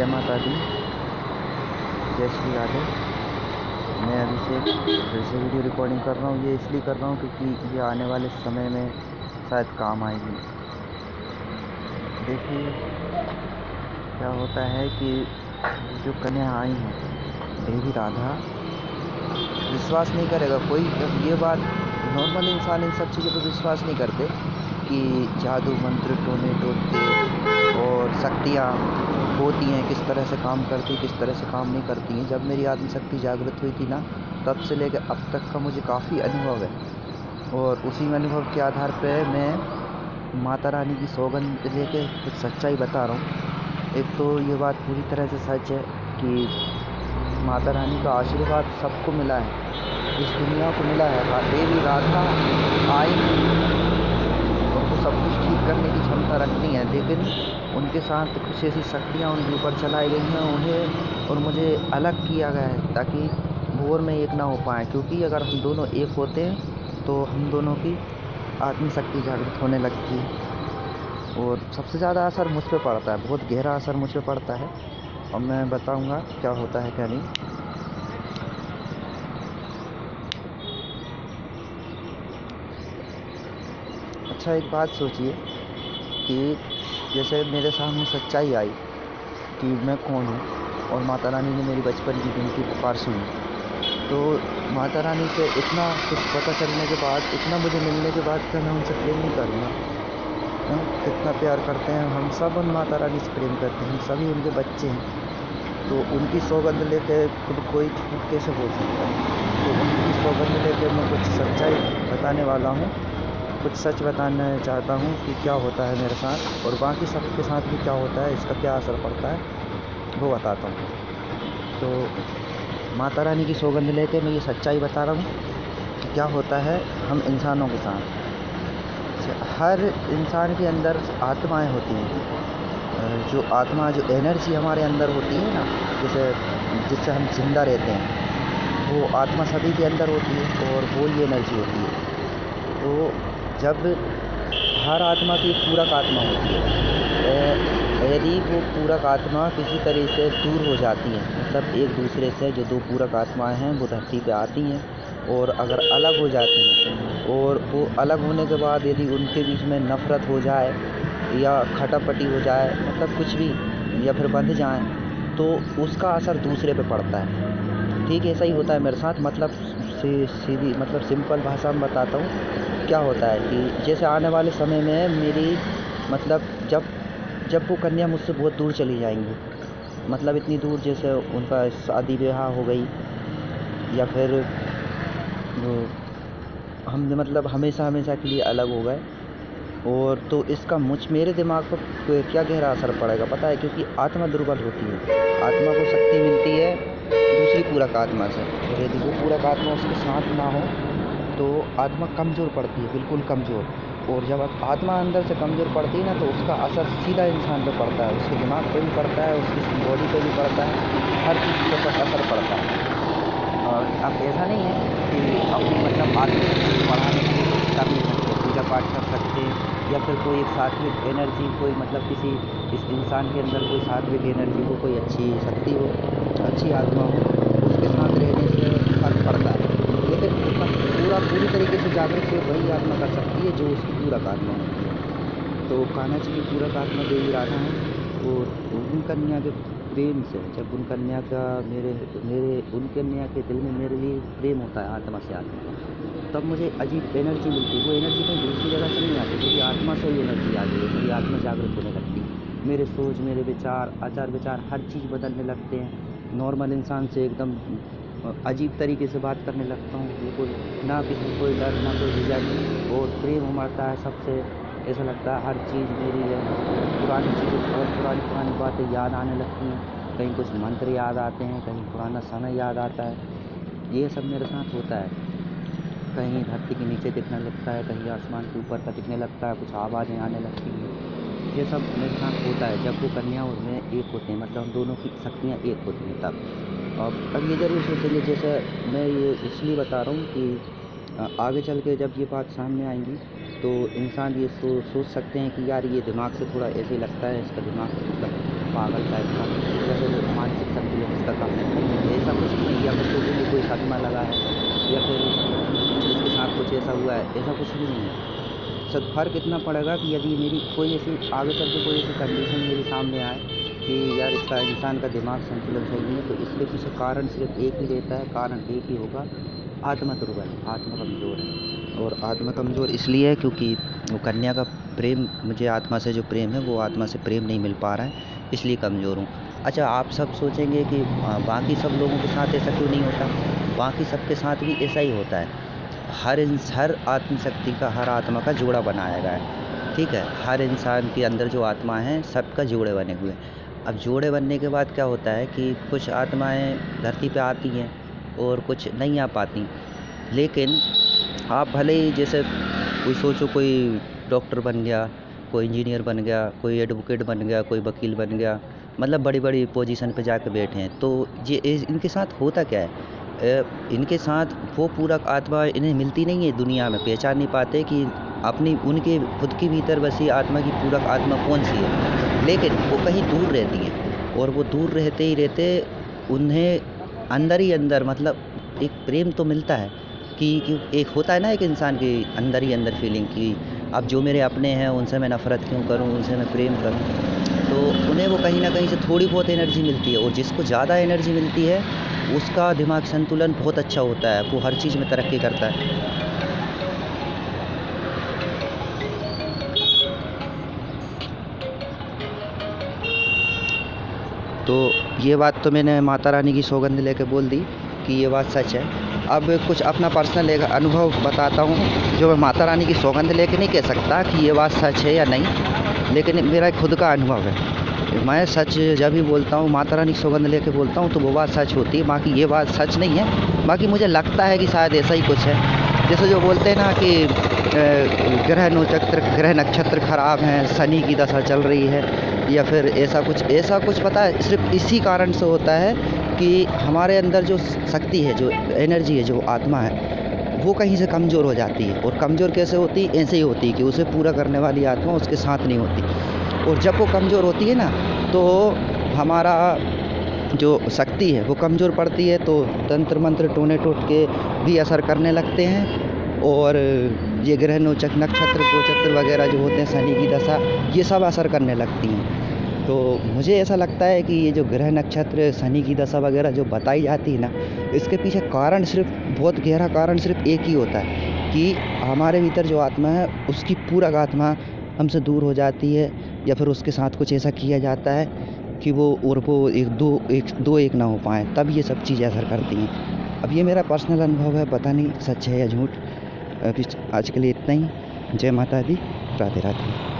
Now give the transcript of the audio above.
जय माता दी, जय श्री राधे। मैं अभिषेक फिर से वीडियो रिकॉर्डिंग कर रहा हूँ। ये इसलिए कर रहा हूँ क्योंकि ये आने वाले समय में शायद काम आएगी। देखिए क्या होता है कि जो कन्या आई हैं देवी राधा, विश्वास नहीं करेगा कोई। जब ये बात नॉर्मल इंसान इन सब चीज़ों पर विश्वास नहीं करते कि जादू मंत्र टोने टोटके और शक्तियाँ होती हैं, किस तरह से काम करती हैं, किस तरह से काम नहीं करती हैं। जब मेरी आत्मशक्ति जागृत हुई थी ना, तब से लेकर अब तक का मुझे काफ़ी अनुभव है, और उसी अनुभव के आधार पे मैं माता रानी की सौगंध लेके कुछ सच्चाई बता रहा हूँ। एक तो ये बात पूरी तरह से सच है कि माता रानी का आशीर्वाद सबको मिला है, इस दुनिया को मिला है। देवी राधा आई, उनको सब कुछ ठीक करने की क्षमता रखनी है, लेकिन उनके साथ कुछ ऐसी शक्तियाँ उनके ऊपर चलाई गई हैं, उन्हें और मुझे अलग किया गया है ताकि वो और मैं एक ना हो पाएँ। क्योंकि अगर हम दोनों एक होते हैं तो हम दोनों की आत्मशक्ति जागृत होने लगती है, और सबसे ज़्यादा असर मुझ पे पड़ता है, बहुत गहरा असर मुझ पे पड़ता है, और मैं बताऊंगा क्या होता है क्या नहीं। अच्छा, एक बात सोचिए कि जैसे मेरे सामने सच्चाई आई कि मैं कौन हूँ, और माता रानी ने मेरी बचपन की विनती पुकार सुनी, तो माता रानी से इतना कुछ पता चलने के बाद, इतना मुझे मिलने के बाद, क्या मैं उनसे प्रेम नहीं करूँगा? कितना प्यार करते हैं हम सब, उन माता रानी से प्रेम करते हैं, हम सभी उनके बच्चे हैं। तो उनकी सौगंध लेके खुद कोई झूठ कैसे बोल सकता है? तो उनकी सौगंध लेके मैं कुछ सच्चाई बताने वाला हूँ, कुछ सच बताना चाहता हूँ कि क्या होता है मेरे साथ, और बाकी सबके साथ भी क्या होता है, इसका क्या असर पड़ता है, वो बताता हूँ। तो माता रानी की सौगंध लेके मैं ये सच्चाई बता रहा हूँ कि क्या होता है हम इंसानों के साथ। हर इंसान के अंदर आत्माएं होती हैं, जो आत्मा, जो एनर्जी हमारे अंदर होती है ना, जैसे जिससे हम जिंदा रहते हैं, वो आत्मा सभी के अंदर होती है, और वो ही एनर्जी होती है। तो जब हर आत्मा की एक पूरक आत्मा होती है, यदि वो पूरक आत्मा किसी तरह से दूर हो जाती है, मतलब एक दूसरे से जो दो पूरक आत्माएं हैं वो धरती पे आती हैं, और अगर अलग हो जाती हैं, और वो अलग होने के बाद यदि उनके बीच में नफ़रत हो जाए या खटापटी हो जाए, मतलब कुछ भी, या फिर बंध जाएं, तो उसका असर दूसरे पे पड़ता है। ठीक ऐसा ही होता है मेरे साथ। मतलब सीधी, मतलब सिंपल भाषा में बताता हूँ क्या होता है कि जैसे आने वाले समय में मेरी, मतलब जब जब वो कन्या मुझसे बहुत दूर चली जाएंगी, मतलब इतनी दूर जैसे उनका शादी ब्याह हो गई, या फिर वो हम मतलब हमेशा हमेशा के लिए अलग हो गए, और तो इसका मेरे दिमाग पर क्या गहरा असर पड़ेगा पता है? क्योंकि आत्मा दुर्बल होती है, आत्मा को शक्ति मिलती है दूसरी पूरक आत्मा से, और यदि वो पूरक आत्मा उसके साथ ना हो तो आत्मा कमज़ोर पड़ती है, बिल्कुल कमज़ोर। और जब आत्मा अंदर से कमज़ोर पड़ती है ना, तो उसका असर सीधा इंसान पे पड़ता है, उसके दिमाग पे भी पड़ता है, उसकी बॉडी पे भी पड़ता है, हर चीज़ के ऊपर असर पड़ता है। और अब ऐसा नहीं है कि अपनी मतलब आत्मशक्ति को बढ़ाने के लिए कुछ कर नहीं सकते, पूजा पाठ कर सकते, या फिर कोई एक सात्विक एनर्जी, कोई मतलब किसी इस इंसान के अंदर कोई सात्विक एनर्जी हो, कोई अच्छी शक्ति हो, अच्छी आत्मा हो, उसके साथ रहने से फर्क पड़ता है। लेकिन उसका पूरी तरीके से जागृत सिर्फ वही आत्मा कर सकती है जो उसकी पूरक आत्मा होती है। तो कान्हा जी की पूरक आत्मा देवी राधा है, और उन कन्या के प्रेम से, जब उन कन्या का मेरे मेरे उन कन्या के दिल में मेरे लिए प्रेम होता है आत्मा से आत्मा का, तब मुझे अजीब एनर्जी मिलती है। वो एनर्जी कहीं दूसरी जगह से नहीं आती, क्योंकि आत्मा से ही एनर्जी आती है, मेरी आत्मा जागृत होने लगती है, मेरे सोच, मेरे विचार, आचार विचार, हर चीज़ बदलने लगते हैं। नॉर्मल इंसान से एकदम अजीब तरीके से बात करने लगता हूँ, बिल्कुल ना किसी को कोई डर, ना कोई झिझक, और प्रेम उमड़ता है सबसे। ऐसा लगता है हर चीज़ मेरी है, पुरानी चीज़ें, बहुत पुरानी पुरानी बातें याद आने लगती हैं, कहीं कुछ मंत्र याद आते हैं, कहीं पुराना समय याद आता है। ये सब मेरे साथ होता है, कहीं धरती के नीचे दिखने लगता है, कहीं आसमान के ऊपर का दिखने लगता है, कुछ आवाज़ें आने लगती हैं। ये सब मेरे साथ होता है जब वो कन्या और मैं एक होते हैं, मतलब हम दोनों की शक्तियाँ एक होती हैं तब। अब ये ज़रूर सोचेंगे, जैसे मैं ये इसलिए बता रहा हूँ कि आगे चल के जब ये बात सामने आएँगी, तो इंसान ये सोच सकते हैं कि यार ये दिमाग से थोड़ा ऐसे ही लगता है, इसका दिमाग मतलब पागल टाइप का, या फिर मानसिक संतुलन इसका कम है, नहीं है ऐसा कुछ नहीं है। या फिर सोचेंगे कोई सदमा लगा है, या फिर इसके साथ कुछ ऐसा हुआ है, ऐसा कुछ भी नहीं है। सब फ़र्क इतना पड़ेगा कि यदि मेरी कोई ऐसी आगे चल के कोई ऐसी कंडीशन मेरे सामने आए कि यार इसका इंसान का दिमाग संतुलन सही नहीं है, तो इसके पीछे कारण सिर्फ एक ही रहता है, कारण एक ही होगा, आत्मा दुर्बल, आत्मा कमज़ोर है। और आत्मा कमज़ोर इसलिए है क्योंकि वो कन्या का प्रेम, मुझे आत्मा से जो प्रेम है वो आत्मा से प्रेम नहीं मिल पा रहा है, इसलिए कमज़ोर हूँ। अच्छा, आप सब सोचेंगे कि बाकी सब लोगों के साथ ऐसा क्यों नहीं होता? बाकी सबके साथ भी ऐसा ही होता है। हर आत्मशक्ति का, हर आत्मा का जोड़ा बनाया गया है, ठीक है? हर इंसान के अंदर जो आत्मा है सबका जोड़े बने हुए हैं। अब जोड़े बनने के बाद क्या होता है कि कुछ आत्माएं धरती पे आती हैं और कुछ नहीं आ पाती। लेकिन आप भले ही जैसे कोई सोचो, कोई डॉक्टर बन गया, कोई इंजीनियर बन गया, कोई एडवोकेट बन गया, कोई वकील बन गया, मतलब बड़ी बड़ी पोजीशन पे जाके बैठे हैं, तो ये इनके साथ होता क्या है? इनके साथ वो पूरक आत्मा इन्हें मिलती नहीं है दुनिया में, पहचान नहीं पाते कि अपनी उनके खुद के भीतर बसी आत्मा की पूरक आत्मा कौन सी है। लेकिन वो कहीं दूर रहती हैं, और वो दूर रहते ही रहते उन्हें अंदर ही अंदर, मतलब एक प्रेम तो मिलता है कि एक होता है ना एक इंसान के अंदर ही अंदर फीलिंग कि अब जो मेरे अपने हैं उनसे मैं नफ़रत क्यों करूं, उनसे मैं प्रेम करूं। तो उन्हें वो कहीं ना कहीं से थोड़ी बहुत एनर्जी मिलती है, और जिसको ज़्यादा एनर्जी मिलती है उसका दिमाग संतुलन बहुत अच्छा होता है, वो हर चीज़ में तरक्की करता है। तो ये बात तो मैंने माता रानी की सौगंध लेके बोल दी कि ये बात सच है। अब कुछ अपना पर्सनल एक अनुभव बताता हूँ, जो मैं माता रानी की सौगंध लेके नहीं कह सकता कि ये बात सच है या नहीं, लेकिन मेरा खुद का अनुभव है। मैं सच जब भी बोलता हूँ, माता रानी की सौगंध लेके बोलता हूँ, तो वो बात सच होती है, बाकी ये बात सच नहीं है। बाकी मुझे लगता है कि शायद ऐसा ही कुछ है। जैसे जो बोलते हैं ना कि ग्रह नक्षत्र खराब हैं, शनि की दशा चल रही है, या फिर ऐसा कुछ पता है, सिर्फ इसी कारण से होता है कि हमारे अंदर जो शक्ति है, जो एनर्जी है, जो आत्मा है, वो कहीं से कमज़ोर हो जाती है। और कमज़ोर कैसे होती है? ऐसे ही होती है कि उसे पूरा करने वाली आत्मा उसके साथ नहीं होती। और जब वो कमज़ोर होती है ना, तो हमारा जो शक्ति है वो कमज़ोर पड़ती है, तो तंत्र मंत्र टोने टोटके भी असर करने लगते हैं। और ये ग्रह नक्षत्र गोचत्र वगैरह जो होते हैं, शनि की दशा, ये सब असर करने लगती हैं। तो मुझे ऐसा लगता है कि ये जो ग्रह नक्षत्र, शनि की दशा वगैरह जो बताई जाती है ना, इसके पीछे कारण सिर्फ, बहुत गहरा कारण सिर्फ एक ही होता है कि हमारे भीतर जो आत्मा है उसकी पूरक आत्मा हमसे दूर हो जाती है, या फिर उसके साथ कुछ ऐसा किया जाता है कि वो एक ना हो पाएँ, तब ये सब चीज़ें असर करती हैं। अब ये मेरा पर्सनल अनुभव है, पता नहीं सच है या झूठ। अभी आज के लिए इतना ही। जय माता दी, राधे राधे।